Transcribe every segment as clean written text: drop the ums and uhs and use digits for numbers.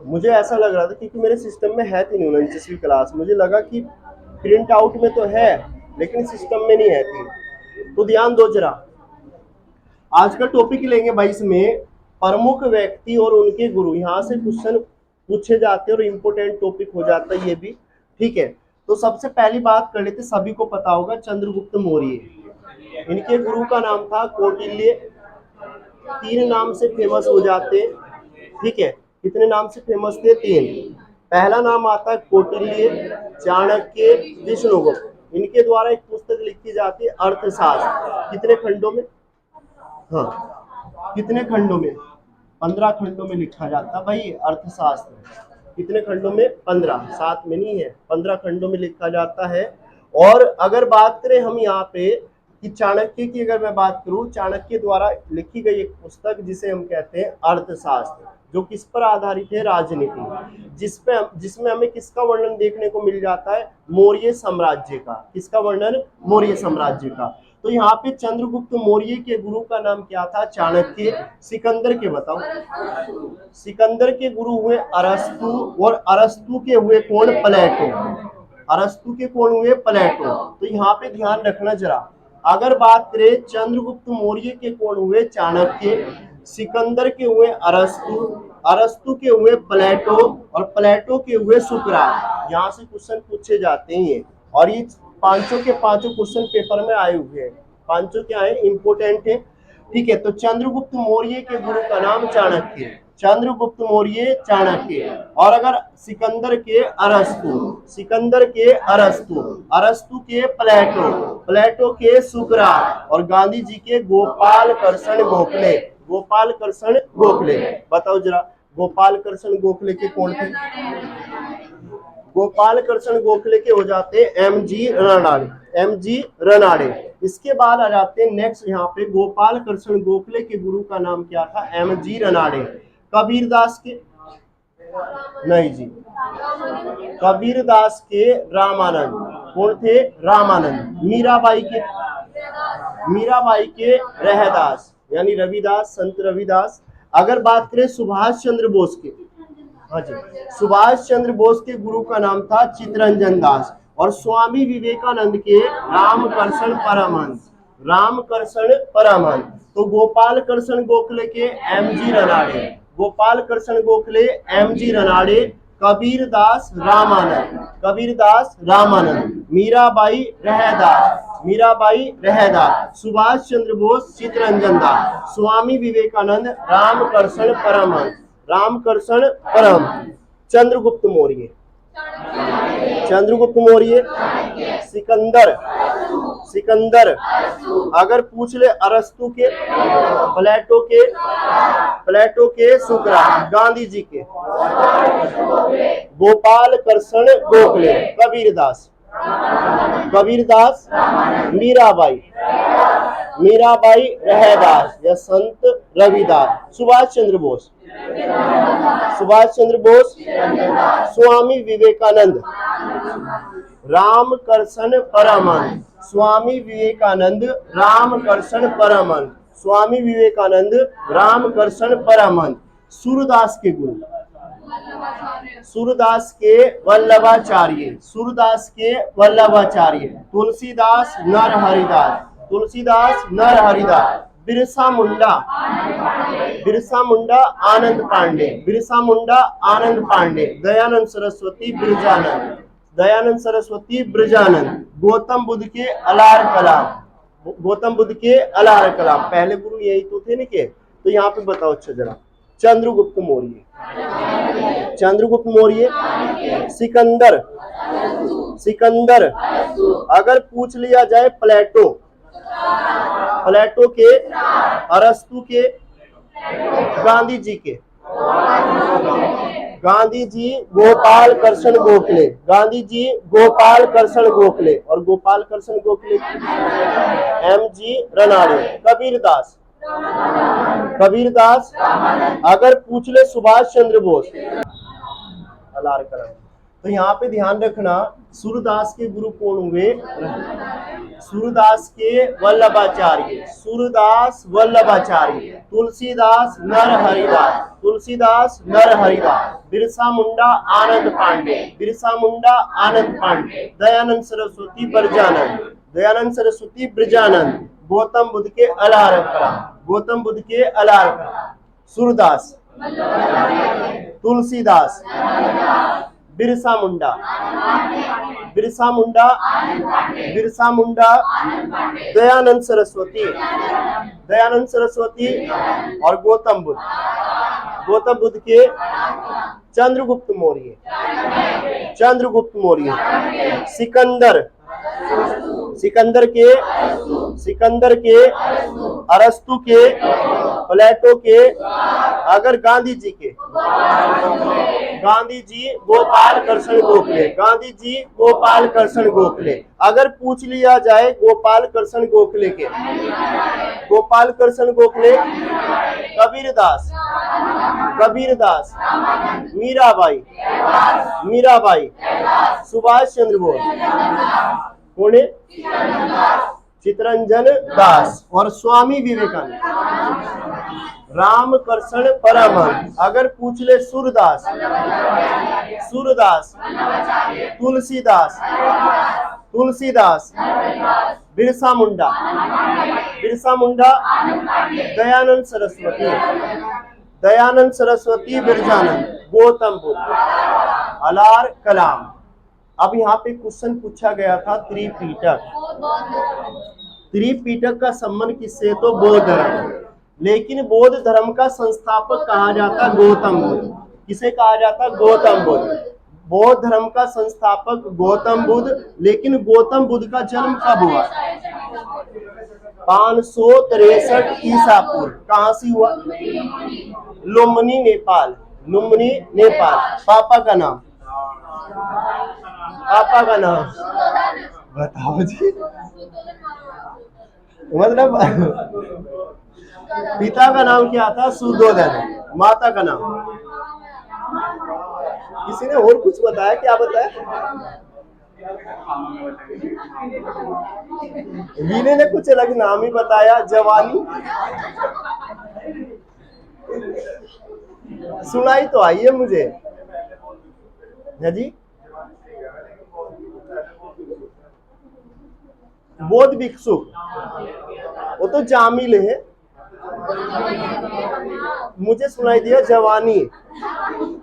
मुझे ऐसा लग रहा था क्योंकि मेरे सिस्टम में है थी नहीं 49वीं क्लास, मुझे लगा कि प्रिंट आउट में तो है लेकिन सिस्टम में नहीं है थी। तो ध्यान दो जरा, आज का टॉपिक लेंगे भाई इसमें प्रमुख व्यक्ति और उनके गुरु। यहाँ से क्वेश्चन पूछे जाते हैं और इम्पोर्टेंट टॉपिक हो जाता है ये भी, ठीक है। तो सबसे पहली बात कर लेते, सभी को पता होगा चंद्रगुप्त मौर्य। इनके गुरु का नाम था कौटिल्य। 3 नाम से फेमस हो जाते हैं, ठीक है। कितने नाम से फेमस थे? 3। पहला नाम आता है कौटिल्य, चाणक्य, विष्णुगुप्त। इनके द्वारा एक पुस्तक लिखी जाती है अर्थशास्त्र। कितने खंडों में? हाँ, कितने खंडों में? 15 खंडों में लिखा जाता भाई अर्थशास्त्र। कितने खंडों में? 15, 7 में नहीं है, 15 खंडों में लिखा जाता है। और अगर बात करें हम यहाँ पे कि चाणक्य की, अगर मैं बात करूं, चाणक्य द्वारा लिखी गई एक पुस्तक जिसे हम कहते हैं अर्थशास्त्र, जो किस पर आधारित है? राजनीति। जिसमें हमें किसका वर्णन देखने को मिल जाता है? मौर्य साम्राज्य का। किसका वर्णन? मौर्य साम्राज्य का। तो यहाँ पे चंद्रगुप्त मौर्य के गुरु का नाम क्या था? चाणक्य। सिकंदर के बताओ। सिकंदर के गुरु हुए अरस्तु, और अरस्तु के हुए कौन? प्लेटो। अरस्तु के कौन हुए? प्लेटो। तो यहाँ पे ध्यान रखना जरा, अगर बात करें चंद्रगुप्त मौर्य के कौन हुए? चाणक्य। सिकंदर के हुए अरस्तु, अरस्तु के हुए प्लेटो, और प्लेटो के हुए सुकरात। यहाँ से क्वेश्चन पूछे जाते हैं और ये पांचों के पांचों क्वेश्चन पेपर में आए हुए हैं। पांचों क्या है? इंपोर्टेंट है, ठीक है। तो चंद्रगुप्त मौर्य के गुरु का नाम चाणक्य। चंद्रगुप्त मौर्य, चाणक्य। और अगर सिकंदर के अरस्तु, सिकंदर के अरस्तु, अरस्तु के प्लेटो, प्लेटो के सुकरात, और गांधी जी के गोपाल कृष्ण गोखले। गोपाल कृष्ण गोखले, बताओ जरा, गोपाल कृष्ण गोखले के कौन थे? गोपाल कृष्ण गोखले के हो जाते एमजी रनाड़े। एमजी रनाड़े। इसके बाद आ जाते हैं नेक्स्ट, यहाँ पे गोपाल कृष्ण गोखले के गुरु का नाम क्या था? एमजी रनाड़े। कबीरदास के? नहीं जी, कबीरदास के रामानंद। कौन थे? रामानंद। मीराबाई के? मीराबाई के रहदास, यानी रविदास, संत रविदास। अगर बात करें सुभाष चंद्र बोस के, हाँ जी, सुभाष चंद्र बोस के गुरु का नाम था चित्तरंजन दास। और स्वामी विवेकानंद के रामकृष्ण परमहंस। रामकृष्ण परमहंस। तो गोपाल कृष्ण गोखले के एमजी रनाड़े, गोपाल कृष्ण गोखले, एमजी रनाड़े, कबीरदास रामानंद, कबीरदास रामानंद, मीराबाई रहदास, मीराबाई रहदास, सुभाष चंद्र बोस, चित्तरंजन दास, स्वामी विवेकानंद, रामकृष्ण परमहंस, रामकृष्ण परम। चंद्रगुप्त मौर्य, चंद्रगुप्त मौर्य, सिकंदर, सिकंदर। अगर पूछ ले अरस्तु के, प्लेटो के, प्लेटो के सुकरात, गांधी जी के गोपाल कृष्ण गोखले, कबीरदास, कबीरदास, मीराबाई, मीराबाई रहदास या संत रविदास, सुभाष चंद्र बोस, सुभाष चंद्र बोस, स्वामी विवेकानंद, रामकृष्ण परमहंस, स्वामी विवेकानंद, रामकृष्ण परमहंस, स्वामी विवेकानंद, रामकृष्ण परमहंस। सूरदास के गुरु, सूरदास के वल्लभाचार्य, सूरदास के वल्लभाचार्य। तुलसीदास नरहरिदास, तुलसीदास नरहरिदास। बिरसा मुंडा, बिरसा मुंडा आनंद पांडे, बिरसा मुंडा आनंद पांडे। दयानंद सरस्वती ब्रजानंद, दयानंद सरस्वती ब्रजानंद। गौतम बुद्ध के अलार कलाम, गौतम बुद्ध के अलार कलाम। पहले गुरु यही तो थे ना के? तो यहाँ पे बताओ अच्छा जरा, चंद्रगुप्त मौर्य, चंद्रगुप्त मौर्य, सिकंदर, सिकंदर। अगर पूछ लिया जाए प्लेटो, प्लेटो के, अरस्तु के, गांधी जी के, गांधी जी गोपाल कृष्ण गोखले, गांधी जी गोपाल कृष्ण गोखले, और गोपाल कृष्ण गोखले एमजी रनाड़े। कबीरदास, कबीरदास। अगर पूछ ले सुभाष चंद्र बोस, अलार कलाम। तो यहाँ पे ध्यान रखना, सूरदास के गुरु कौन हुए? सूरदास के वल्लभाचार्य, सूरदास वल्लभाचार्य, तुलसीदास नरहरिदास, तुलसीदास नरहरिदास, बिरसा मुंडा आनंद पांडे, बिरसा मुंडा आनंद पांडे, दयानंद सरस्वती ब्रजानंद, दयानंद सरस्वती ब्रजानंद, गौतम बुद्ध के अलार कलाम, गौतम बुद्ध के अलार कलाम, सूरदास, तुलसीदास, बिरसा मुंडा, बिरसा मुंडा, बिरसा मुंडा, दयानंद सरस्वती, दयानंद सरस्वती और गौतम बुद्ध, गौतम बुद्ध के चंद्रगुप्त मौर्य, चंद्रगुप्त मौर्य, सिकंदर, सिकंदर के, सिकंदर के, अरस्तु के, प्लेटो के, अगर गांधी जी के, गांधी जी गोपाल कृष्ण गोखले, गांधी जी गोपाल कृष्ण गोखले, अगर पूछ लिया जाए गोपाल कृष्ण गोखले के, गोपाल कृष्ण गोखले, कबीरदास, कबीरदास, मीराबाई, मीराबाई, सुभाष चंद्र बोस, कौन है? चित्तरंजन दास और स्वामी विवेकानंद, रामकृष्ण परमहंस, अगर पूछ ले सूरदास, सूरदास, तुलसीदास, तुलसीदास, बिरसा मुंडा, बिरसा मुंडा, दयानंद सरस्वती, दयानंद सरस्वती ब्रजानंद, गौतम बुद्ध, अलार कलाम। अब यहाँ पे क्वेश्चन पूछा गया था त्रिपिटक, त्रिपिटक का संबंध किससे? तो बौद्ध धर्म, लेकिन बौद्ध धर्म का संस्थापक कहा जाता गौतम बुद्ध। किसे कहा जाता? गौतम बुद्ध। बौद्ध धर्म का संस्थापक गौतम बुद्ध, लेकिन गौतम बुद्ध का जन्म कब हुआ? 563 ईसा पूर्व। कहां से हुआ? लुम्बिनी, नेपाल, लुम्बिनी, नेपाल। पापा का नाम? पापा का नाम बताओ जी, मतलब पिता का नाम क्या था? सुद्धोधन। माता का नाम? किसी ने और कुछ बताया? क्या बताया? वीने ने कुछ अलग नाम ही बताया। जवानी सुनाई तो आई है मुझे। है जी। बौद्ध भिक्षु, वो तो जामिल है। मुझे सुनाई दिया जवानी।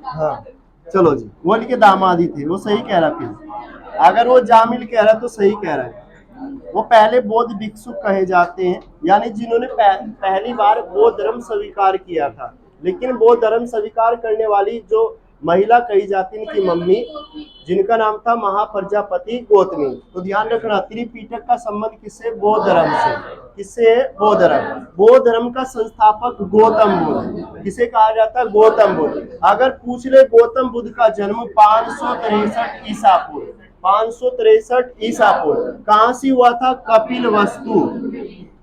हाँ चलो जी, वो के दामादी थे, वो सही कह रहा। फिर अगर वो जामिल कह रहा तो सही कह रहा है। वो पहले बौद्ध भिक्षु कहे जाते हैं, यानी जिन्होंने पहली बार बौद्ध धर्म स्वीकार किया था। लेकिन बौद्ध धर्म स्वीकार करने वाली जो महिला कही जाती है, इनकी मम्मी, जिनका नाम था महाप्रजापति गौतमी। तो ध्यान रखना, त्रिपिटक का संबंध किससे? बौद्ध धर्म से। किससे? बौद्ध धर्म। बौद्ध धर्म का संस्थापक गौतम बुद्ध। किसे कहा जाता है? गौतम बुद्ध। अगर पूछ ले गौतम बुद्ध का जन्म 563 ईसा पूर्व, 563 ईसा पूर्व कहां से हुआ था? कपिल वस्तु।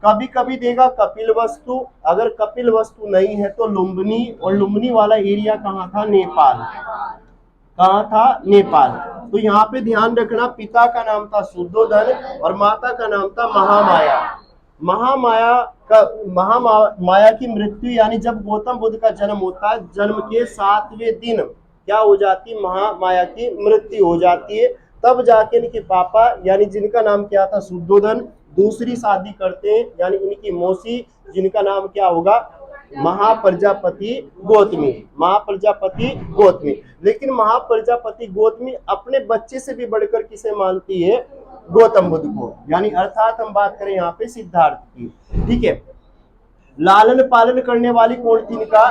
कभी कभी देगा कपिल वस्तु, अगर कपिल वस्तु नहीं है तो लुम्बिनी, और लुम्बिनी वाला एरिया कहाँ था? नेपाल। कहाँ था? नेपाल। तो यहाँ पे ध्यान रखना, पिता का नाम था शुद्धोधन और माता का नाम था महामाया। महामाया की मृत्यु, यानी जब गौतम बुद्ध का जन्म होता है, जन्म के 7वें दिन क्या हो जाती? महामाया की मृत्यु हो जाती है। तब जाके इनके पापा, यानी जिनका नाम क्या था? शुद्धोधन, दूसरी शादी करते हैं, यानी इनकी मौसी, जिनका नाम क्या होगा? महाप्रजापति गौतमी। महाप्रजापति गौतमी। लेकिन महाप्रजापति गौतमी अपने बच्चे से भी बढ़कर किसे मानती है? गौतम बुद्ध को। यानी अर्थात हम बात करें यहाँ पे सिद्धार्थ की। ठीक है। लालन पालन करने वाली कौन थी इनका?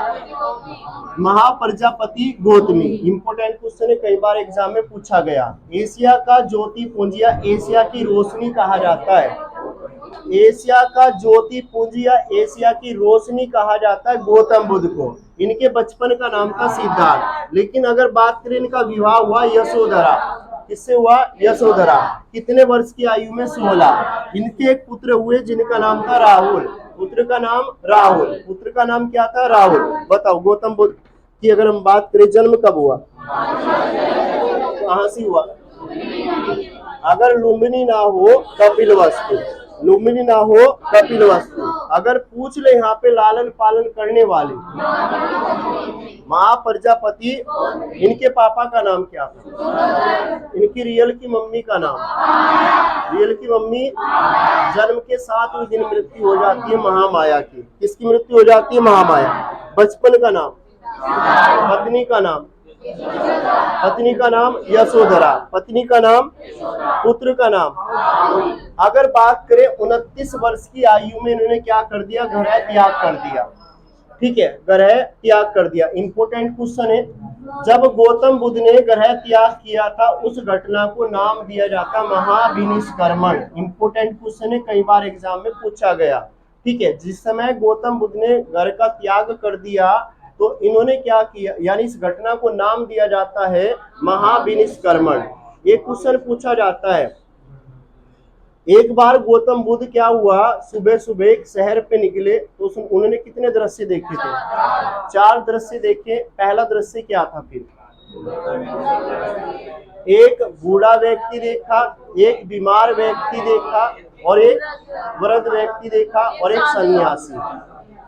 महाप्रजापति गौतमी। इंपोर्टेंट क्वेश्चन है, कई बार एग्जाम में पूछा गया। एशिया का ज्योति पुंज या एशिया की रोशनी कहा जाता है। एशिया का ज्योति पुंज या एशिया की रोशनी कहा जाता है गौतम बुद्ध को। इनके बचपन का नाम था सिद्धार्थ। लेकिन अगर बात करें, इनका विवाह हुआ यशोधरा। किससे हुआ? यशोधरा। कितने वर्ष की आयु में? 16। इनके एक पुत्र हुए जिनका नाम था राहुल। पुत्र का नाम राहुल। पुत्र का नाम क्या था? राहुल। बताओ गौतम बुद्ध की अगर हम बात करें, जन्म कब हुआ? कहां से हुआ? अगर लुम्बिनी ना हो कपिलवस्तु, लुम्बिनी ना हो कपिलवस्तु। अगर पूछ ले यहाँ पे लालन पालन करने वाले माँ प्रजापति, इनके पापा का नाम क्या था? इनकी रियल की मम्मी का नाम, रियल की मम्मी जन्म के 7वें दिन मृत्यु हो जाती है महामाया की। किसकी मृत्यु हो जाती है? महामाया। बचपन का नाम, पत्नी का नाम, पत्नी का नाम यशोधरा, पत्नी का नाम, पुत्र का नाम। अगर बात करें 29 वर्ष की आयु में इन्होंने क्या कर दिया? ग्रह त्याग कर दिया। ठीक है, ग्रह त्याग कर दिया। इंपोर्टेंट क्वेश्चन है, जब गौतम बुद्ध ने ग्रह त्याग किया था उस घटना को नाम दिया जाता महाविनिष्क्रमण। इंपोर्टेंट क्वेश्चन है, कई बार एग्जाम में पूछा गया। ठीक है, जिस समय गौतम बुद्ध ने घर का त्याग कर दिया तो इन्होंने क्या किया, यानी इस घटना को नाम दिया जाता है महाविनिष्क्रमण। ये क्वेश्चन पूछा जाता है। एक बार गौतम बुद्ध क्या हुआ, सुबह सुबह एक शहर पे निकले तो उन्होंने कितने दृश्य देखे थे? 4 दृश्य देखे। पहला दृश्य क्या था? फिर एक बूढ़ा व्यक्ति देखा, एक बीमार व्यक्ति देखा और एक वृद्ध व्यक्ति देखा और एक सन्यासी।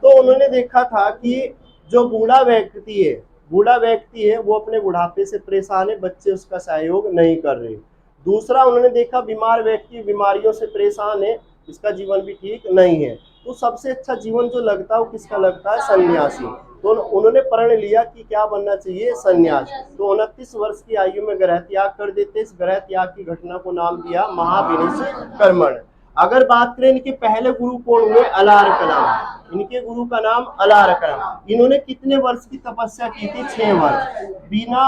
तो उन्होंने देखा था कि जो बूढ़ा व्यक्ति है वो अपने बुढ़ापे से परेशान है, बच्चे उसका सहयोग नहीं कर रहे। दूसरा उन्होंने देखा बीमार व्यक्ति बीमारियों से परेशान है, इसका जीवन भी ठीक नहीं है। तो सबसे अच्छा जीवन जो लगता है वो किसका लगता है? सन्यासी। तो उन्होंने प्रण लिया कि क्या बनना चाहिए? सन्यास। तो 29 वर्ष की आयु में ग्रह त्याग कर देते। इस ग्रह त्याग की घटना को नाम दिया महाविनिष्क्रमण। अगर बात करें इनके पहले गुरु कौन हुए? अलारकलाम। इनके गुरु का नाम अलारकलाम। इन्होंने कितने वर्ष की तपस्या की थी? 6 वर्ष। बिना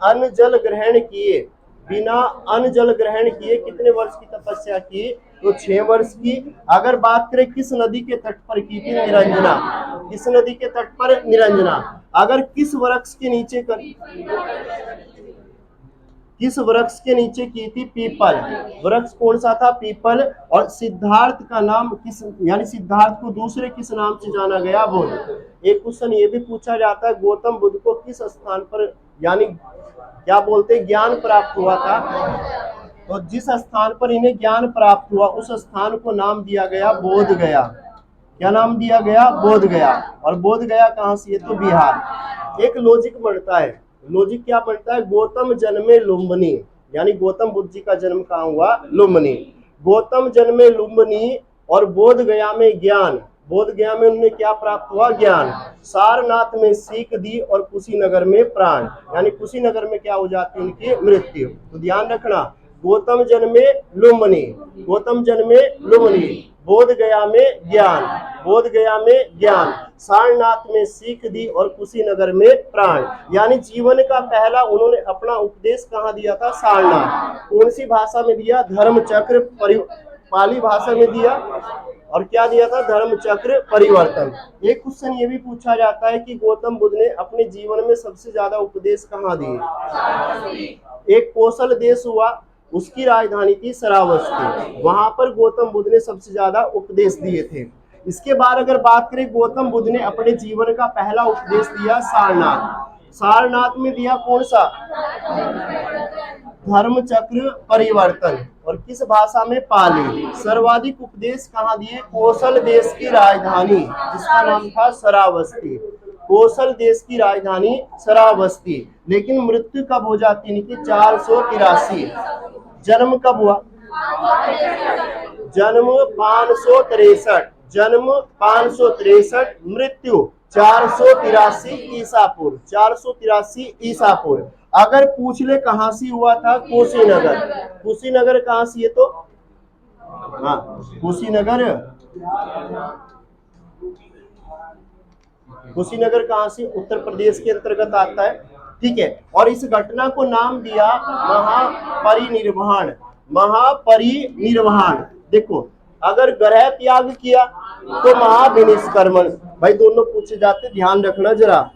अन्न जल ग्रहण किए, बिना अन्न जल ग्रहण किए कितने वर्ष की तपस्या की? तो 6 वर्ष की। अगर बात करें किस नदी के तट पर की थी? निरंजना। किस नदी के तट पर? निरंजना। अगर किस वृक्ष के नीचे किस वृक्ष के नीचे की थी? पीपल। वृक्ष कौन सा था? पीपल। और सिद्धार्थ का नाम किस, यानी सिद्धार्थ को दूसरे किस नाम से जाना गया? बुद्ध। एक क्वेश्चन ये भी पूछा जाता है, गौतम बुद्ध को किस स्थान पर, यानी क्या बोलते, ज्ञान प्राप्त हुआ था? तो जिस स्थान पर इन्हें ज्ञान प्राप्त हुआ उस स्थान को नाम दिया गया बोध गया। क्या नाम दिया गया? बोध गया। और बोध गया कहाँ से? ये तो बिहार। एक लॉजिक बनता है, लॉजिक क्या बनता है? गौतम जन्मे लुम्बिनी, यानी गौतम बुद्ध जी का जन्म कहाँ हुआ? लुम्बिनी। गौतम जन्मे लुम्बिनी और बोध गया में ज्ञान। बोध गया में उन्हें क्या प्राप्त हुआ? ज्ञान। सारनाथ में सीख दी और कुशीनगर में प्राण, यानी कुशीनगर में क्या हो जाती है? उनकी मृत्यु। तो ध्यान रखना, गौतम जन्मे लुम्बिनी, गौतम जन्मे लुम्बिनी, बोध गया में ज्ञान, बोध गया में ज्ञान, सारनाथ में सीख दी और कुशीनगर में प्राण। यानी जीवन का पहला उन्होंने अपना उपदेश कहाँ दिया था? सारनाथ। कौन सी भाषा में दिया? धर्मचक्र पाली भाषा में दिया। और क्या दिया था? धर्मचक्र परिवर्तन। एक क्वेश्चन ये भी पूछा जाता है कि गौतम बुद्ध ने अपने जीवन में सबसे ज्यादा उपदेश कहाँ दिए? एक कौशल देश हुआ, उसकी राजधानी थी श्रावस्ती, वहां पर गौतम बुद्ध ने सबसे ज्यादा उपदेश दिए थे। इसके बाद अगर बात करें, गौतम बुद्ध ने अपने जीवन का पहला उपदेश दिया सारनाथ। सारनाथ में दिया कौन सा? धर्मचक्र परिवर्तन। और किस भाषा में? पाली। सर्वाधिक उपदेश कहाँ दिए? कौशल देश की राजधानी जिसका नाम था श्रावस्ती, कौशल देश की राजधानी श्रावस्ती। लेकिन मृत्यु कब हो जाती है इनकी? 483। जन्म कब हुआ? जन्म 563, जन्म 563, मृत्यु 483 ईसापुर, 483 ईसापुर। अगर पूछ ले कहां से हुआ था? कुशीनगर। कुशीनगर कहां से? ये तो हाँ, कुशीनगर, कुशीनगर कहां से? उत्तर प्रदेश के अंतर्गत आता है। ठीक है, और इस घटना को नाम दिया महापरिनिर्वाण। महापरिनिर्वाण। देखो, अगर ग्रह त्याग किया तो महाविनिष्क्रमण। भाई दोनों पूछे जाते, ध्यान रखना जरा।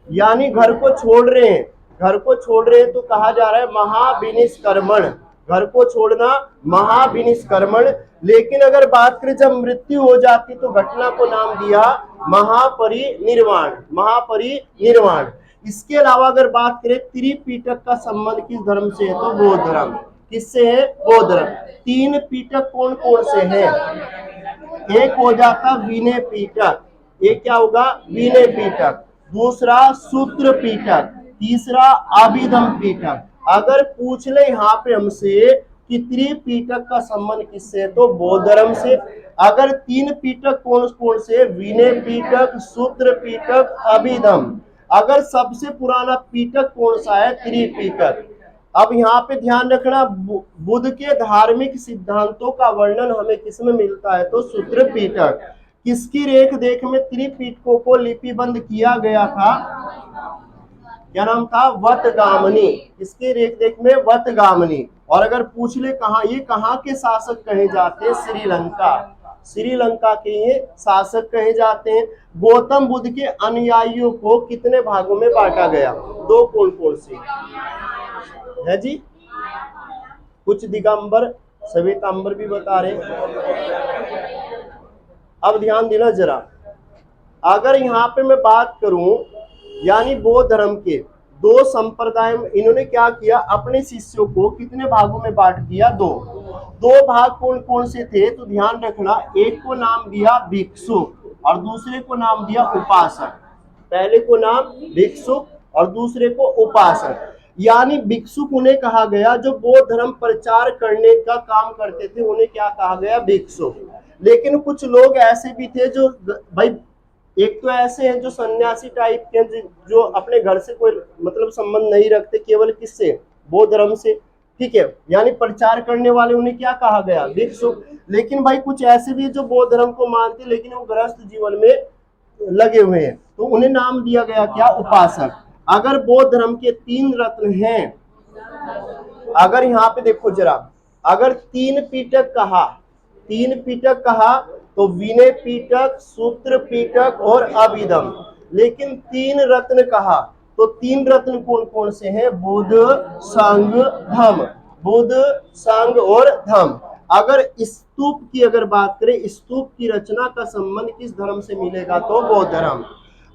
यानी घर को छोड़ रहे हैं, घर को छोड़ रहे हैं तो कहा जा रहा है महाविनिष्क्रमण। घर को छोड़ना महाविनिष्क्रमण। लेकिन अगर बात करें जब मृत्यु हो जाती तो घटना को नाम दिया महापरिनिर्वाण। महापरिनिर्वाण। इसके अलावा अगर बात करें त्रिपिटक का संबंध किस धर्म से है तो बौद्ध धर्म। किससे है? बौद्ध धर्म। तीन पिटक कौन कौन से हैं? एक हो जाता विनय पिटक, एक क्या होगा? विनय पिटक। दूसरा सूत्र पिटक, तीसरा अभिधम पिटक। अगर पूछ ले यहाँ पे हमसे कि त्रिपिटक का संबंध किससे है तो बौद्ध धर्म से। अगर तीन पिटक कौन कौन से? विनय पिटक, सूत्र पिटक, अभिधम। अगर सबसे पुराना पिटक कौन सा है? त्रिपिटक। अब यहाँ पे ध्यान रखना, बुद्ध के धार्मिक सिद्धांतों का वर्णन हमें किसमें मिलता है तो सूत्र पिटक। किसकी रेख देख में त्रिपिटकों को लिपिबंद किया गया था? क्या नाम था? वतगामनी। इसके रेख देख में वतगामनी। और अगर पूछ ले कहा ये कहाँ के शासक कहे जाते हैं? श्रीलंका। श्रीलंका के ये शासक कहे जाते हैं। गौतम बुद्ध के अनुयायियों को कितने भागों में बांटा गया? दो। कौन कौन से है जी? कुछ दिगंबर, श्वेतांबर भी बता रहे। अब ध्यान देना जरा, अगर यहाँ पे मैं बात करूं, यानी बौद्ध धर्म के दो संप्रदाय में इन्होंने क्या किया? अपने शिष्यों को कितने भागों में बांट दिया? दो। दो भाग कौन कौन से थे तो ध्यान रखना, एक को नाम दिया भिक्षु और दूसरे को नाम दिया उपासक। पहले को नाम भिक्षु और दूसरे को उपासक। यानी भिक्षुक उन्हें कहा गया जो बौद्ध धर्म प्रचार करने का काम करते थे, उन्हें क्या कहा गया? भिक्षुक। लेकिन कुछ लोग ऐसे भी थे जो भाई, एक तो ऐसे हैं जो सन्यासी टाइप के, जो अपने घर से कोई मतलब संबंध नहीं रखते, केवल किससे? बौद्ध धर्म से। ठीक है, यानी प्रचार करने वाले, उन्हें क्या कहा गया? भिक्षुक। लेकिन भाई कुछ ऐसे भी जो बौद्ध धर्म को मानते लेकिन वो गृहस्थ जीवन में लगे हुए हैं, तो उन्हें नाम दिया गया क्या? उपासक। अगर बौद्ध धर्म के तीन रत्न हैं, अगर यहाँ पे देखो जरा, अगर तीन पिटक कहा तो विनय पिटक, सूत्र पिटक और अभिधम। लेकिन तीन रत्न कहा तो तीन रत्न कौन कौन से हैं? बुद्ध, संघ, धम्म। बुद्ध, संघ और धम्म। अगर स्तूप की अगर बात करें, स्तूप की रचना का संबंध किस धर्म से मिलेगा तो बौद्ध धर्म।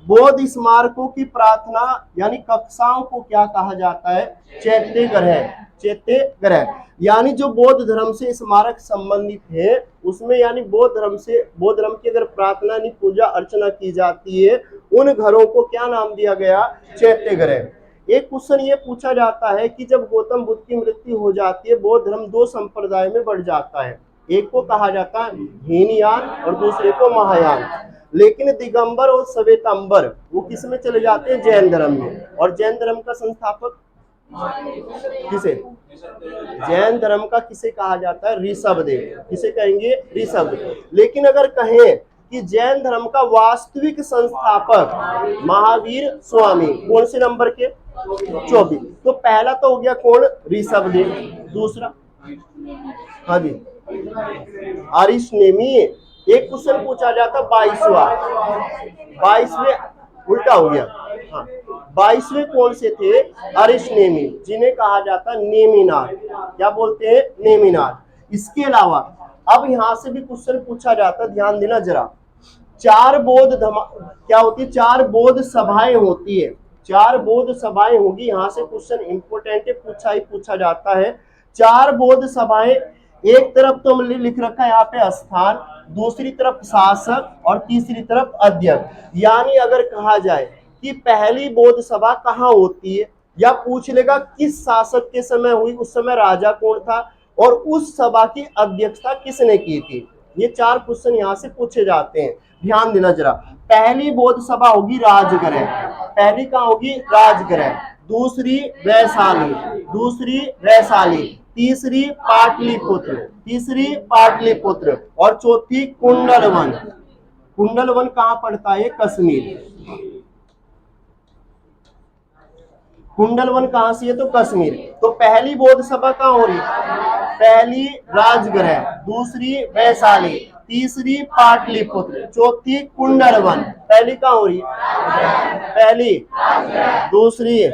बौद्ध स्मारकों की प्रार्थना यानी कक्षाओं को क्या कहा जाता है? चैत्यग्रह। चैत्यग्रह यानी जो बौद्ध धर्म से स्मारक संबंधित है उसमें, यानी बौद्ध धर्म की अगर प्रार्थना यानी पूजा अर्चना की जाती है, उन घरों को क्या नाम दिया गया? चैत्यग्रह। एक क्वेश्चन ये पूछा जाता है कि जब गौतम बुद्ध की मृत्यु हो जाती है, बौद्ध धर्म दो संप्रदाय में बढ़ जाता है। एक को कहा जाता है हीनयान और दूसरे को महायान। लेकिन दिगंबर और श्वेतांबर वो किस में चले जाते हैं? जैन धर्म में। और जैन धर्म का संस्थापक किसे? जैन धर्म का किसे कहा जाता है? ऋषभदेव। किसे कहेंगे? ऋषभदेव। लेकिन अगर कहें कि जैन धर्म का वास्तविक संस्थापक महावीर स्वामी, कौन से नंबर के? 24। तो पहला तो हो गया कौन? ऋषभदेव। दूसरा, हाँ जी, अरिष्टनेमी। एक क्वेश्चन पूछा जाता 22वें उल्टा हो गया। हाँ, 22वें कौन से थे? अरिष्टनेमी, जिन्हें कहा जाता नेमिनाथ। क्या बोलते हैं? नेमिनाथ। इसके अलावा अब यहां से भी क्वेश्चन पूछा जाता, ध्यान देना जरा, चार बौद्ध क्या होती है? चार बौद्ध सभाएं होती है। चार बौद्ध सभाएं होगी। यहाँ से क्वेश्चन इंपोर्टेंट है, पूछा जाता है। चार बौद्ध सभाएं, एक तरफ तो हमने लिख रखा है यहाँ पे स्थान, दूसरी तरफ शासक और तीसरी तरफ अध्यक्ष। यानी अगर कहा जाए कि पहली बौद्ध सभा कहाँ होती है, या पूछ लेगा किस शासक के समय हुई, उस समय राजा कौन था और उस सभा की अध्यक्षता किसने की थी। ये चार क्वेश्चन यहाँ से पूछे जाते हैं, ध्यान देना जरा। पहली बौद्ध सभा होगी राजगृह। पहली कहाँ होगी? राजगृह। दूसरी वैशाली, तीसरी पाटलिपुत्र और चौथी कुंडलवन। कुंडलवन कहाँ पड़ता है? कश्मीर। कुंडलवन कहाँ से है तो कश्मीर। तो पहली बौद्ध सभा कहाँ हो रही? पहली राजगृह, दूसरी वैशाली, तीसरी पाटलिपुत्र, चौथी कुंडलवन। पहली कहाँ हो रही? पहली, दूसरी,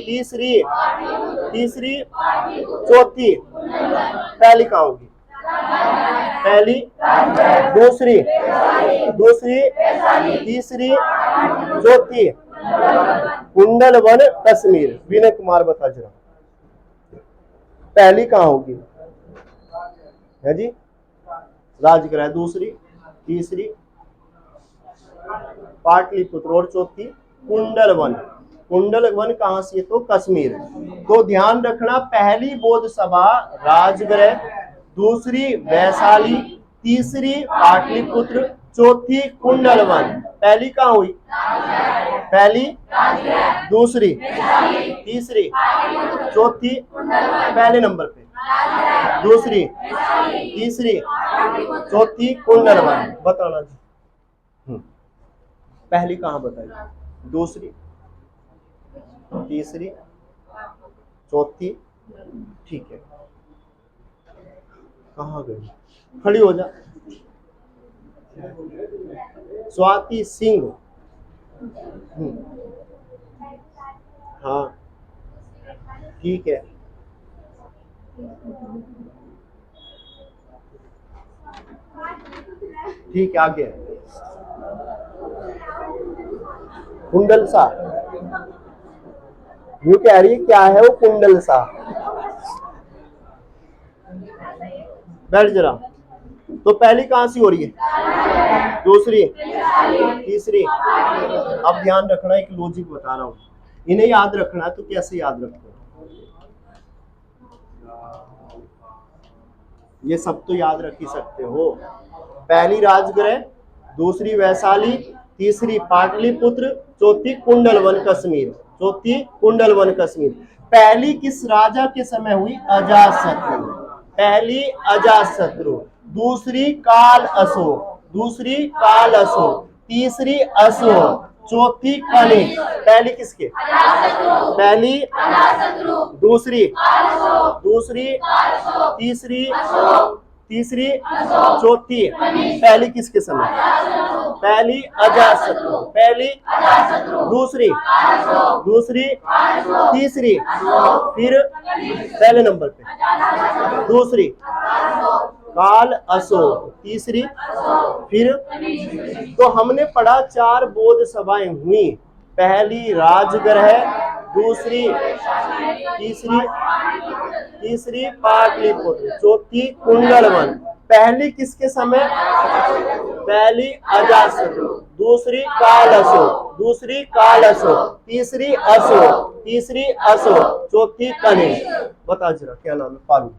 तीसरी, चौथी, पहली कहाँ होगी? पहली, दूसरी, तीसरी, चौथी। कुंडल वन कश्मीर। विनय कुमार बता जरा पहली कहाँ होगी? है जी राजगृह, दूसरी, तीसरी पाटलिपुत्र और चौथी कुंडल वन। कुंडल वन कहां से? तो कश्मीर। तो ध्यान रखना, पहली बौद्ध सभा राजगृह, दूसरी वैशाली, तीसरी पाटलिपुत्र, चौथी कुंडल वन। पहली कहां हुई? पहली, दूसरी, तीसरी, चौथी पहले नंबर पे, दूसरी, तीसरी, चौथी कुंडल वन। बताना जी पहली कहां बताई? दूसरी, तीसरी, चौथी। ठीक है, कहां गई? खड़ी हो जा। स्वाति सिंह। हाँ ठीक है। ठीक है, आगे कुंडल सा। यू कह रही है क्या है वो कुंडल सा? बैठ जरा। तो पहली कहां से हो रही है? दूसरी, तीसरी। अब ध्यान रखना, एक लॉजिक बता रहा हूं, इन्हें याद रखना। तो कैसे याद रखो? ये सब तो याद रख ही सकते हो। पहली राजगृह, दूसरी वैशाली, तीसरी पाटलिपुत्र, चौथी कुंडल वन कश्मीर। चौथी कुंडल वन कश्मीर। पहली किस राजा के समय हुई? अजातशत्रु। पहली अजातशत्रु, दूसरी काल अशोक, दूसरी काल अशोक, तीसरी अशोक, चौथी कनिष्क। पहली किसके? पहली, दूसरी, तीसरी, चौथी। पहली किसके समय? पहली अजातशत्रु। पहली, दूसरी, तीसरी, फिर पहले नंबर पे दूसरी काल अशोक, तीसरी, फिर। तो हमने पढ़ा 4 बौद्ध सभाएं हुई। पहली राजगृह, दूसरी, तीसरी पाटलिपुत्र, चौथी कुंडल वन। पहली किसके समय? पहली अजातशत्रु, दूसरी काल अशोक, तीसरी अशोक, चौथी कनिष्क। बता जरा क्या नाम है? पारू।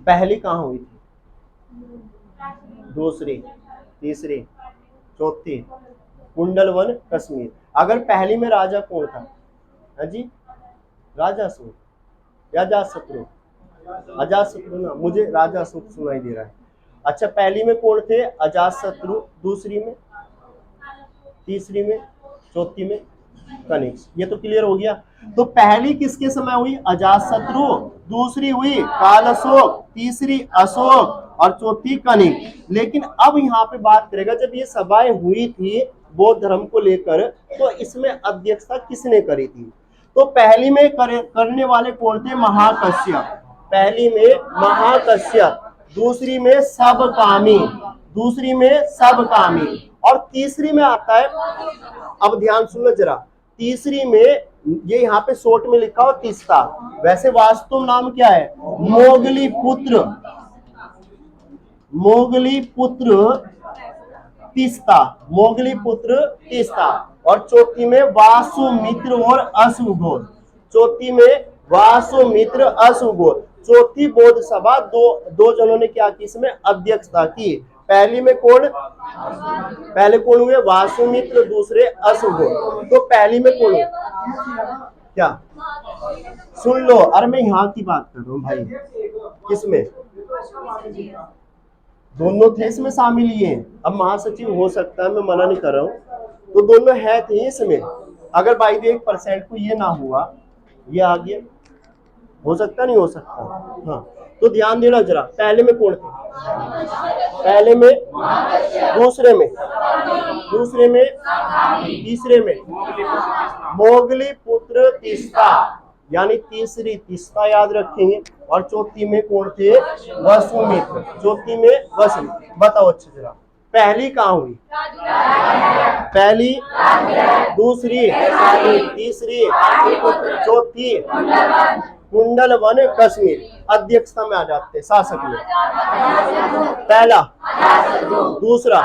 पहली कहां हुई थी? दूसरी, तीसरी, चौथी कुंडल वन कश्मीर। अगर पहली में राजा कौन था? है जी राजा अशोक या अजातशत्रु? अजातशत्रु ना, मुझे राजा अशोक सुनाई दे रहा है। अच्छा, पहली में कौन थे? अजातशत्रु, दूसरी में, तीसरी में, चौथी में कनिष्क। ये तो क्लियर हो गया। तो पहली किसके समय हुई? अजातशत्रु, दूसरी हुई काल अशोक, तीसरी अशोक और चौथी कनिष्क। लेकिन अब यहाँ पे बात करेगा, जब ये सभाएं हुई थी बौद्ध धर्म को लेकर, तो इसमें अध्यक्षता किसने करी थी? तो पहली में करने वाले कौन थे? महाकश्यप। पहली में महाकश्यप, दूसरी में सबकामी, और तीसरी में आता है, अब ध्यान सुनो जरा, तीसरी में ये यहाँ पे शॉर्ट में लिखा हो तीस्ता, वैसे वास्तव नाम क्या है? मोगली पुत्र तीस्ता। और चौथी में वासुमित्र और अशुघोष। चौथी बौद्ध सभा दो जनों ने क्या की? इसमें अध्यक्षता की। पहली में पहले कौन हुए? वासुमित्र, दूसरे अशुघोष। तो पहली में कौन हुए? क्या? सुन लो, अरे मैं यहाँ की बात कर रहा हूँ भाई। किसमें? दोनों थे इसमें शामिल। ये अब महासचिव हो सकता है, मैं मना नहीं कर रहा हूँ। तो दोनों है थे इसमें। अगर बाई द 1% को ये ना हुआ, ये आ गया, हो सकता नहीं हो सकता। हाँ, तो ध्यान देना जरा। पहले में कौन थे? पहले में, दूसरे में, तीसरे में मोगली पुत्र तीस्ता। यानी तीसरी तीस्ता याद रखेंगे। और चौथी में कौन थे? वसुमित्र। चौथी में वसुमित्र। बताओ अच्छा जरा, पहली कहाँ हुई? पहली, दूसरी, तीसरी, चौथी कुंडलवन कश्मीर। अध्यक्षता में आ जाते हैं शासक में। पहला, दूसरा,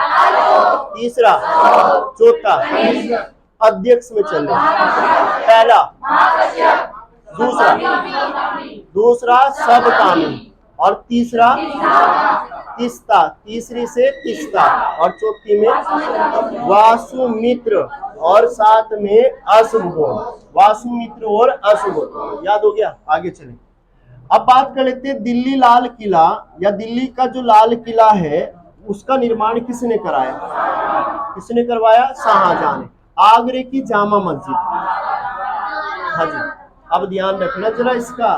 तीसरा, चौथा अध्यक्ष में चल रहा। पहला, दूसरा सब कामी, और तीसरा तिस्ता, तीसरी से तिस्ता, और चौथी में वासुमित्र, और साथ में अशुभगोण। वासुमित्र और अशुभगोण याद हो गया। आगे चले, अब बात कर लेते हैं दिल्ली लाल किला, या दिल्ली का जो लाल किला है उसका निर्माण किसने कराया? किसने करवाया? शाहजहां ने। आगरे की जामा मस्जिद। हाँ जी, अब ध्यान रखना जरा इसका।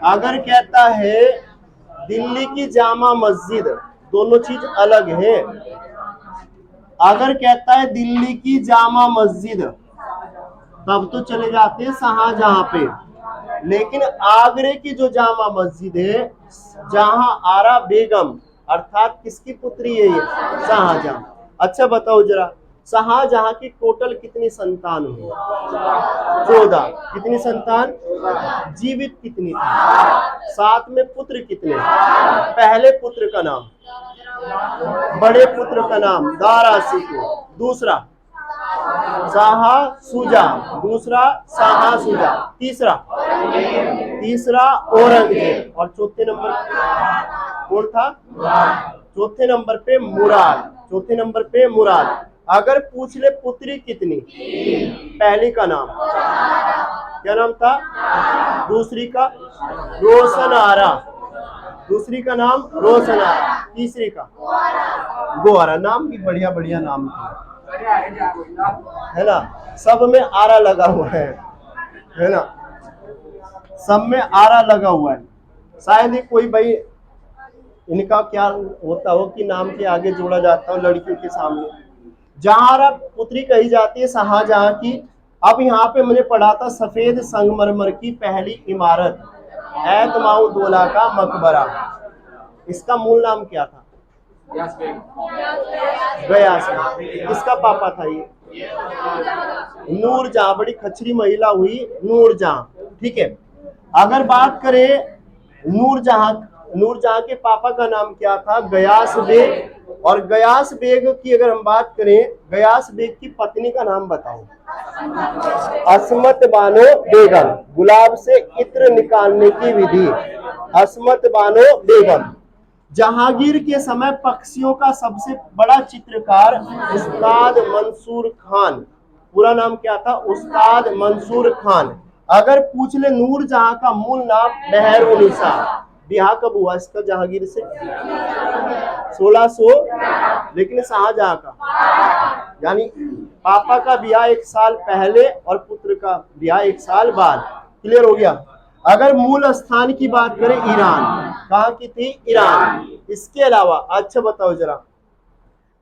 अगर कहता है दिल्ली की जामा मस्जिद, दोनों चीज अलग है। अगर कहता है दिल्ली की जामा मस्जिद, तब तो चले जाते हैं शाहजहां पे। लेकिन आगरे की जो जामा मस्जिद है, जहां आरा बेगम अर्थात किसकी पुत्री है ये? शाहजहां। अच्छा बताओ जरा, शाहजहां की टोटल कितनी संतान हुई? 14। कितनी संतान? जीवित कितनी थी? 7 में पुत्र कितने? पहले पुत्र का नाम, बड़े पुत्र का नाम दारा सिको। दूसरा शाह सुजा, दूसरा शाह सुजा। तीसरा औरंगजेब। और चौथे नंबर कौन था? चौथे नंबर पे मुराद। चौथे नंबर पे मुराद। अगर पूछ ले पुत्री कितनी? पहली का नाम क्या नाम था? दूसरी का रोशन आरा। दूसरी का नाम रोशन आरा। तीसरी का गोहरा। नाम भी बढ़िया बढ़िया नाम है ना। सब में आरा लगा हुआ है ना। सब में आरा लगा हुआ है। शायद ही कोई भाई इनका क्या होता हो कि नाम के आगे जोड़ा जाता हो लड़कियों के सामने। जहां पुत्री कही जाती है शाहजहां की। अब यहाँ पे मैंने पढ़ा था सफेद संगमरमर की पहली इमारत एतमाउद्दौला का मकबरा। इसका मूल नाम क्या था? गयास बेग। किसका पापा था ये? नूरजहां। बड़ी खचरी महिला हुई नूरजहां। ठीक है, अगर बात करें नूरजहां के पापा का नाम क्या था? गयास बेग। और गयास बेग की अगर हम बात करें, गयास बेग की पत्नी का नाम बताओ। असमत बानो बेगम। गुलाब से इत्र निकालने की विधि, असमत बानो बेगम। जहांगीर के समय पक्षियों का सबसे बड़ा चित्रकार उस्ताद मंसूर खान। पूरा नाम क्या था? उस्ताद मंसूर खान। अगर पूछ ले नूरजहां का मूल नाम मेहरुन्निसा। ब्याह कब हुआ इसका जहांगीर से? 1600। लेकिन शाहजहां का यानी पापा का ब्याह 1 साल पहले और पुत्र का ब्याह 1 साल बाद। क्लियर हो गया। अगर मूल स्थान की बात करें ईरान, कहाँ की थी? ईरान। इसके अलावा अच्छा बताओ जरा,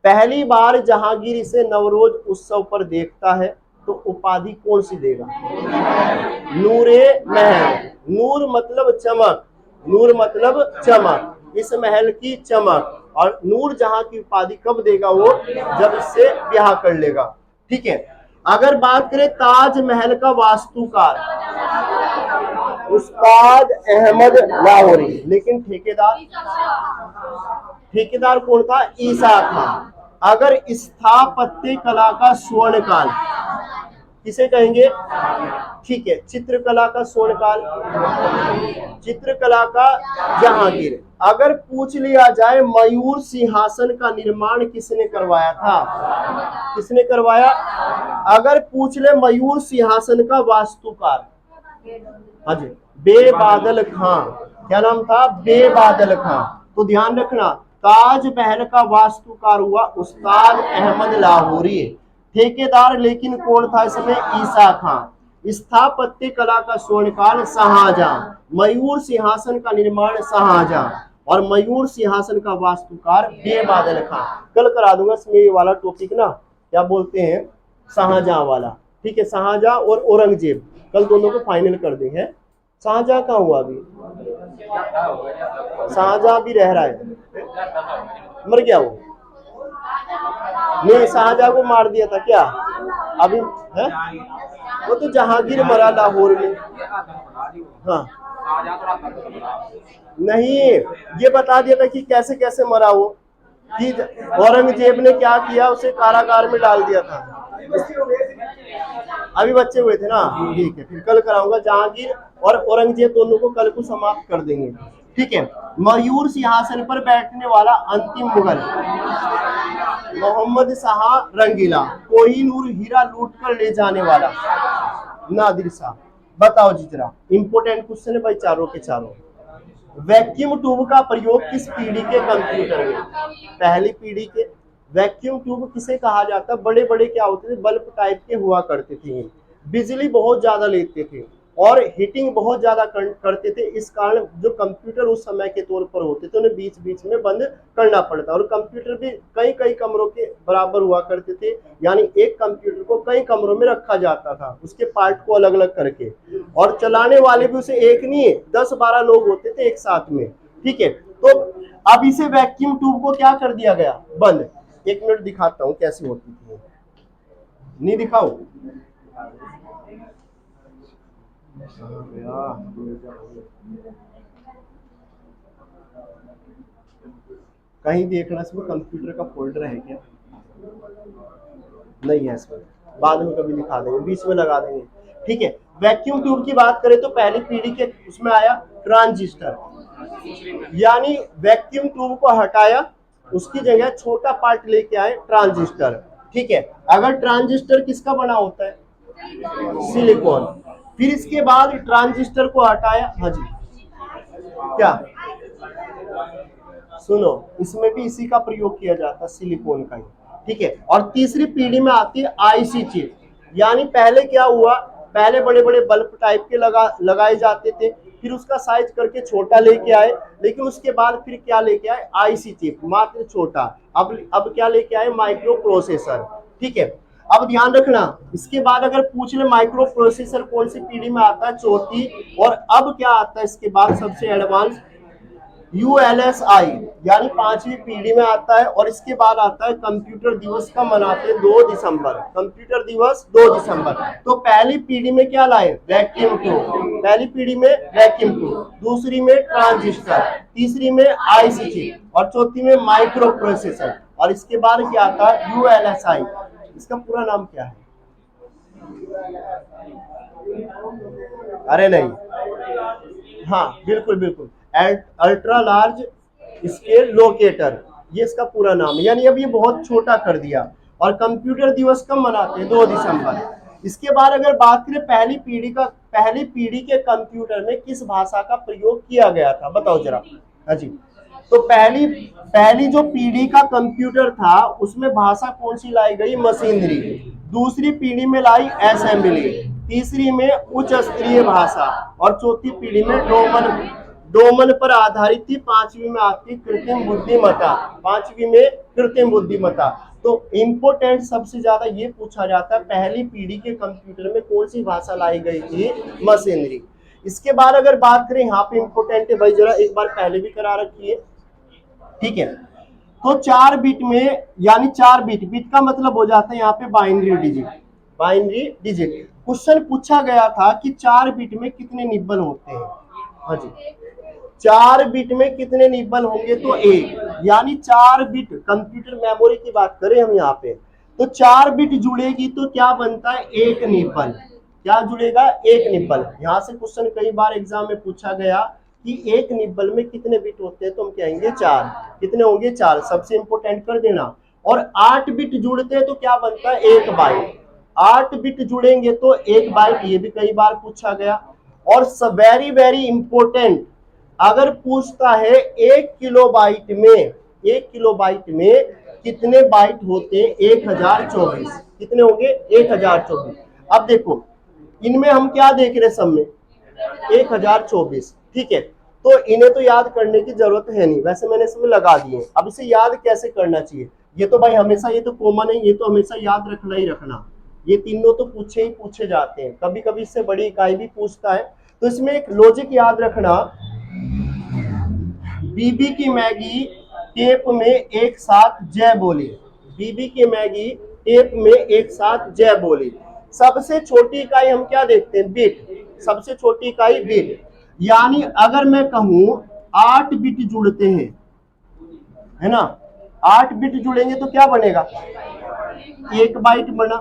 पहली बार जहांगीर इसे नवरोज उत्सव पर देखता है तो उपाधि कौन सी देगा? नूरे महल। नूर मतलब चमक, नूर मतलब चमक, इस महल की चमक। और नूरजहां की उपाधि कब देगा वो? जब इससे ब्याह कर लेगा। ठीक है, अगर बात करें ताजमहल का वास्तुकार उस्ताद अहमद लाहौरी। लेकिन ठेकेदार कौन था? ईसा खान। अगर स्थापत्य कला का स्वर्ण काल किसे कहेंगे? ठीक है, चित्रकला का स्वर्णकाल, चित्रकला का जहांगीर। अगर पूछ लिया जाए मयूर सिंहासन का निर्माण किसने करवाया था? किसने करवाया? अगर पूछ ले मयूर सिंहासन का वास्तुकार, हाँ जी, बेबादल खां। क्या नाम था? बेबादल खां। तो ध्यान रखना, ताजमहल का वास्तुकार हुआ उस्ताद अहमद लाहौरी। ठेकेदार लेकिन कौन था इसमें? ईसा खान। स्थापत्य कला का स्वर्णकाल शाहजहां। मयूर सिंहासन का निर्माण शाहजहां। और मयूर सिंहासन का वास्तुकार बेबादल खां। कल करा दूंगा इसमें ये वाला टॉपिक ना, क्या बोलते हैं, शाहजहां वाला। ठीक है, शाहजहां और औरंगजेब, कल दोनों को फाइनल कर देंगे। शाहजहां कहाँ हुआ अभी? शाहजहां भी रह रहा है, मर गया वो? नहीं, शाहजहां को मार दिया था क्या अभी है? वो तो जहांगीर मरा लाहौर में। हाँ नहीं, ये बता दिया था कि कैसे कैसे मरा वो, कि औरंगजेब ने क्या किया, उसे कारागार में डाल दिया था। अभी बच्चे हुए थे ना, ठीक है, फिर कल कराऊंगा। जहांगीर और औरंगजेब दोनों को कल को समाप्त कर देंगे। ठीक है, मयूर सिंहासन पर बैठने वाला अंतिम मुगल मोहम्मद शाह रंगीला। कोहिनूर हीरा लूट कर ले जाने वाला नादिर शाह। बताओ जी जरा, इंपोर्टेंट क्वेश्चन है भाई, चारों के चारों। वैक्यूम ट्यूब का प्रयोग किस पीढ़ी के कंप्यूटर में? पहली पीढ़ी के। वैक्यूम ट्यूब किसे कहा जाता है? बड़े बड़े क्या होते थे, बल्ब टाइप के हुआ करते थे, बिजली बहुत ज्यादा लेते थे और हीटिंग बहुत ज्यादा करते थे। इस कारण जो कंप्यूटर उस समय के तौर पर होते थे उन्हें बीच बीच में बंद करना पड़ता, और कंप्यूटर भी कई कई कमरों के बराबर हुआ करते थे, यानी एक कंप्यूटर को कई कमरों में रखा जाता था, उसके पार्ट को अलग अलग करके, और चलाने वाले भी उसे एक नहीं 10-12 लोग होते थे एक साथ में। ठीक है, तो अब इसे वैक्यूम ट्यूब को क्या कर दिया गया? बंद। 1 मिनट दिखाता हूँ कैसी होती थी, नहीं दिखाओ? कहीं देखना इसमें कंप्यूटर का फोल्डर है क्या? नहीं है इसमें, बाद में कभी दिखा देंगे, बीच में लगा देंगे। ठीक है, वैक्यूम ट्यूब की बात करें तो पहली पीढ़ी के उसमें आया ट्रांजिस्टर, यानी वैक्यूम ट्यूब को हटाया, उसकी जगह छोटा पार्ट लेके आए ट्रांजिस्टर। ठीक है, अगर ट्रांजिस्टर किसका बना होता है? सिलिकॉन। फिर इसके बाद ट्रांजिस्टर को हटाया, हाँ जी क्या, सुनो, इसमें भी इसी का प्रयोग किया जाता है, सिलिकॉन का ही। ठीक है, और तीसरी पीढ़ी में आती है आईसी चिप, यानी पहले क्या हुआ, पहले बड़े बड़े बल्ब टाइप के लगाए जाते थे, फिर उसका साइज करके छोटा लेके आए, लेकिन उसके बाद फिर क्या लेके आए? आईसी चिप, मात्र छोटा। अब क्या लेके आए? Micro processor. ठीक है, अब ध्यान रखना, इसके बाद अगर पूछ ले माइक्रो प्रोसेसर कौन सी पीढ़ी में आता है? चौथी। और अब क्या आता है इसके बाद सबसे एडवांस? ULSI, यानी 5वीं पीढ़ी में आता है। और इसके बाद आता है कंप्यूटर दिवस का मनाते हैं 2 दिसंबर, कंप्यूटर दिवस 2 दिसंबर। तो पहली पीढ़ी में क्या लाए? वैक्यूम ट्यूब, पहली पीढ़ी में वैक्यूम ट्यूब, दूसरी में ट्रांजिस्टर, तीसरी में आईसी चिप, और चौथी में माइक्रो प्रोसेसर। और इसके बाद क्या आता है? ULSI। इसका पूरा नाम क्या है? अरे नहीं, हाँ बिल्कुल बिल्कुल, अल्ट्रा लार्ज स्केल लोकेटर, ये इसका पूरा नाम है। यानी अब ये बहुत छोटा कर दिया। और कंप्यूटर दिवस कब मनाते हैं? 2 दिसंबर। इसके बाद अगर बात करें पहली पीढ़ी के कंप्यूटर में किस भाषा का प्रयोग किया गया था? बताओ जरा। हाँ जी, तो पहली पहली जो पीढ़ी का कंप्यूटर था उसमें भाषा कौन सी लाई गई? मशीनरी। दूसरी पीढ़ी में लाई असेंबली, तीसरी में उच्च स्तरीय भाषा, और चौथी पीढ़ी में डोमन पर आधारित थी। पांचवी में आती कृत्रिम बुद्धिमत्ता, पांचवी में कृत्रिम बुद्धिमत्ता। तो इम्पोर्टेंट सबसे ज्यादा ये पूछा जाता है पहली पीढ़ी के कंप्यूटर में कौन सी भाषा लाई गई थी? मशीनरी। इसके बाद अगर बात करें, यहाँ पे इम्पोर्टेंट है भाई, जरा एक बार पहले भी करा रखी है। ठीक है, तो 4 बिट में, यानी 4 बिट का मतलब हो जाता है यहाँ पे binary digit. Binary digit question पूछा गया था कि 4 बिट में कितने निब्बल होते हैं? हाँ जी, 4 बिट में कितने निब्बल होंगे? तो 1, यानी 4 बिट कंप्यूटर मेमोरी की बात करें हम यहाँ पे, तो 4 बिट जुड़ेगी तो क्या बनता है? 1 निब्बल। क्या जुड़ेगा? 1 निब्बल। यहाँ से क्वेश्चन कई बार एग्जाम में पूछा गया कि 1 निब्बल में कितने बिट होते हैं, तो हम कहेंगे 4। कितने होंगे? 4, सबसे इंपोर्टेंट कर देना। और 8 बिट जुड़ते हैं तो क्या बनता है? 1 बाइट। 8 बिट जुड़ेंगे तो 1 बाइट, ये भी कई बार पूछा गया। और वेरी वेरी इंपोर्टेंट, अगर पूछता है 1 किलोबाइट में कितने बाइट होते हैं? 1024। कितने होंगे? 1024। अब देखो, इनमें हम क्या देख रहे हैं? सब में 1024। ठीक है, तो इन्हें तो याद करने की जरूरत है नहीं, वैसे मैंने इसमें लगा दिए। अब इसे याद कैसे करना चाहिए? ये तो भाई हमेशा, ये तो कॉमन है, ये तो हमेशा याद रखना ही रखना। ये तीनों तो पूछे ही पूछे जाते हैं, कभी कभी इससे बड़ी इकाई भी पूछता है। तो इसमें एक लॉजिक याद रखना, बीबी की मैगी टेप में एक साथ जय बोली, बीबी की मैगी टेप में एक साथ जय बोली। सबसे छोटी इकाई हम क्या देखते हैं, बिट, सबसे छोटी इकाई बिट। यानी अगर मैं कहूं 8 बिट जुड़ते हैं, है ना, 8 बिट जुड़ेंगे तो क्या बनेगा, 1 बाइट बना,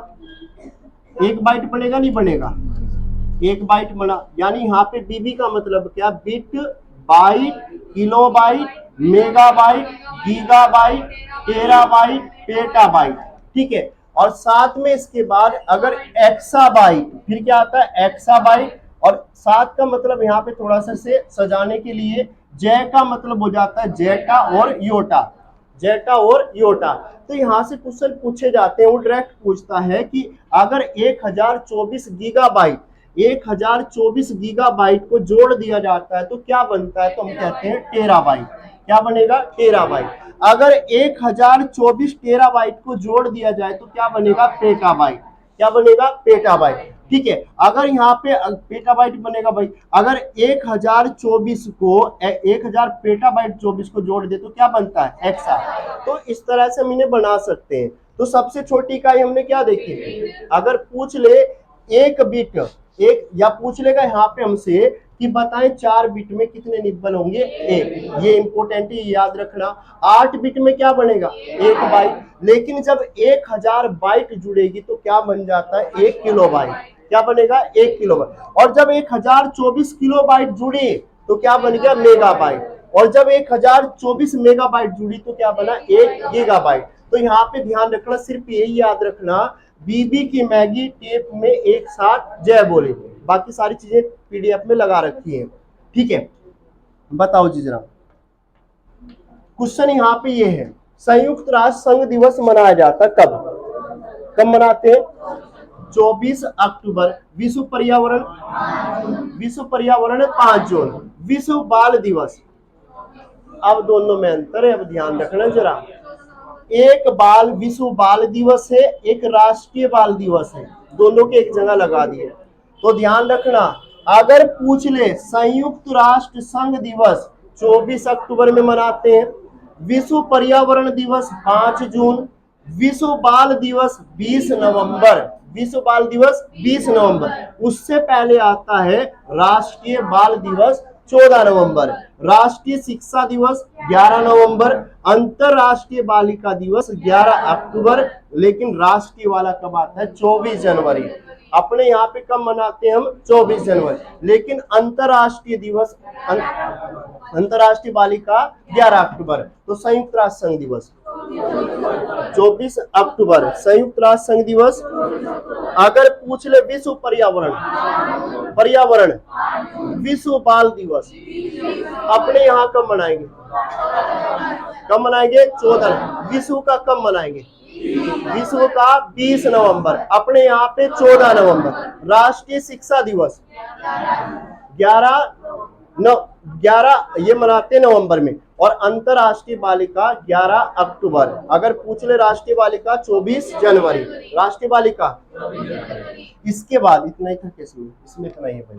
1 बाइट बनेगा नहीं बनेगा, 1 बाइट बना। यानी यहाँ पे बीबी का मतलब क्या, bit, byte, kilobyte, megabyte, gigabyte, terabyte, petabyte, ठीक है। और साथ में इसके बाद अगर एक्साबाइट, फिर क्या आता है एक्साबाइट, और साथ का मतलब यहाँ पे थोड़ा सा से सजाने के लिए जय का मतलब हो जाता है जेटा और योटा, जेटा और योटा। तो यहाँ से क्वेश्चन पूछे जाते हैं, वो डायरेक्ट पूछता है कि अगर 1024 गीगाबाइट 1024 गीगाबाइट को जोड़ दिया जाता है तो क्या बनता है, तो हम कहते हैं टेराबाइट। क्या बनेगा, टेराबाइट। अगर 1024 टेराबाइट को जोड़ दिया जाए तो क्या बनेगा, पेटाबाइट। क्या बनेगा, पेटाबाइट, ठीक है। अगर यहाँ पे पेटाबाइट बनेगा भाई, अगर 1024 को 1000 पेटाबाइट 24 को जोड़ दे तो क्या बनता है, एक्सा। तो इस तरह से हम इन्हें बना सकते हैं। तो सबसे छोटी इकाई हमने क्या देखी, अगर पूछ ले एक बिट, एक या पूछ लेगा यहाँ पे हमसे कि बताएं 4 बिट में कितने निब्बल होंगे, एक, ये इंपॉर्टेंट है, याद रखना। 8 बिट में क्या बनेगा, 1 बाइट। लेकिन जब 1000 बाइट जुड़ेगी तो क्या बन जाता है, 1 किलोबाइट। क्या बनेगा, 1 किलोबाइट। और जब 1024 किलोबाइट जुड़ी तो क्या बन गया, मेगाबाइट। और जब 1024 मेगाबाइट जुड़ी तो क्या बना, 1 गीगाबाइट। तो यहाँ पे ध्यान रखना, सिर्फ यही याद रखना, बीबी की मैगी टेप में एक साथ जय बोले, बाकी सारी चीजें पीडीएफ में लगा रखी है, ठीक है। बताओ जी जरा, क्वेश्चन यहाँ पे ये है, संयुक्त राष्ट्र संघ दिवस मनाया जाता कब, कब मनाते हैं, 24 अक्टूबर। विश्व पर्यावरण, विश्व पर्यावरण 5 जून। विश्व बाल दिवस, अब दोनों में अंतर है, अब ध्यान रखना जरा, एक बाल विश्व बाल दिवस है, एक राष्ट्रीय बाल दिवस है, दोनों के एक जगह लगा दिए। तो ध्यान रखना, अगर पूछ ले संयुक्त राष्ट्र संघ दिवस 24 अक्टूबर में मनाते हैं, विश्व पर्यावरण दिवस 5 जून, विश्व बाल दिवस 20 नवंबर, विश्व बाल दिवस 20 नवंबर। उससे पहले आता है राष्ट्रीय बाल दिवस 14 नवंबर, राष्ट्रीय शिक्षा दिवस 11 नवंबर, अंतरराष्ट्रीय बालिका दिवस 11 अक्टूबर। लेकिन राष्ट्रीय वाला कब आता है, 24 जनवरी। अपने यहाँ पे कब मनाते हैं हम, 24 जनवरी। लेकिन अंतरराष्ट्रीय दिवस, अंतरराष्ट्रीय बालिका 11 अक्टूबर। तो संयुक्त राष्ट्र संघ दिवस 24 अक्टूबर, संयुक्त राष्ट्र संघ दिवस। अगर पूछ ले विश्व पर्यावरण, पर्यावरण विश्व बाल दिवस, अपने यहाँ कब मनाएंगे, कब मनाएंगे, 14। विश्व का कब मनाएंगे, विश्व का 20 नवंबर, अपने यहाँ पे 14 नवंबर। राष्ट्रीय शिक्षा दिवस 11 ये मनाते नवंबर में, और अंतरराष्ट्रीय बालिका 11 अक्टूबर। अगर पूछ ले राष्ट्रीय बालिका 24 जनवरी, राष्ट्रीय बालिका। इसके बाद इतना ही था, इसमें इतना ही है भाई।